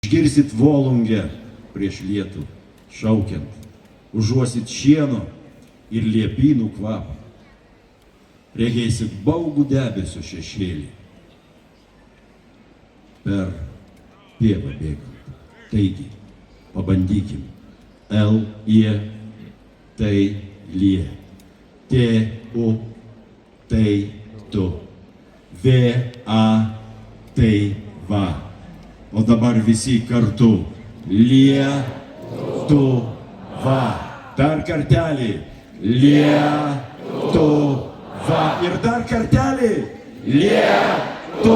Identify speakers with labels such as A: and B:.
A: Išgirsit volungę prieš lietų šaukiant, užuosit šieno ir liepynų kvapą, regėsit baugų debesio šešėlį per pievą bėgant. Taigi, pabandykim. L-I, tai lie, T-U, tai tu, V-A, tai va. O dabar visi kartu. Lietuva. Dar kartelį. Lietuva. Ir dar kartelį. Lietuva.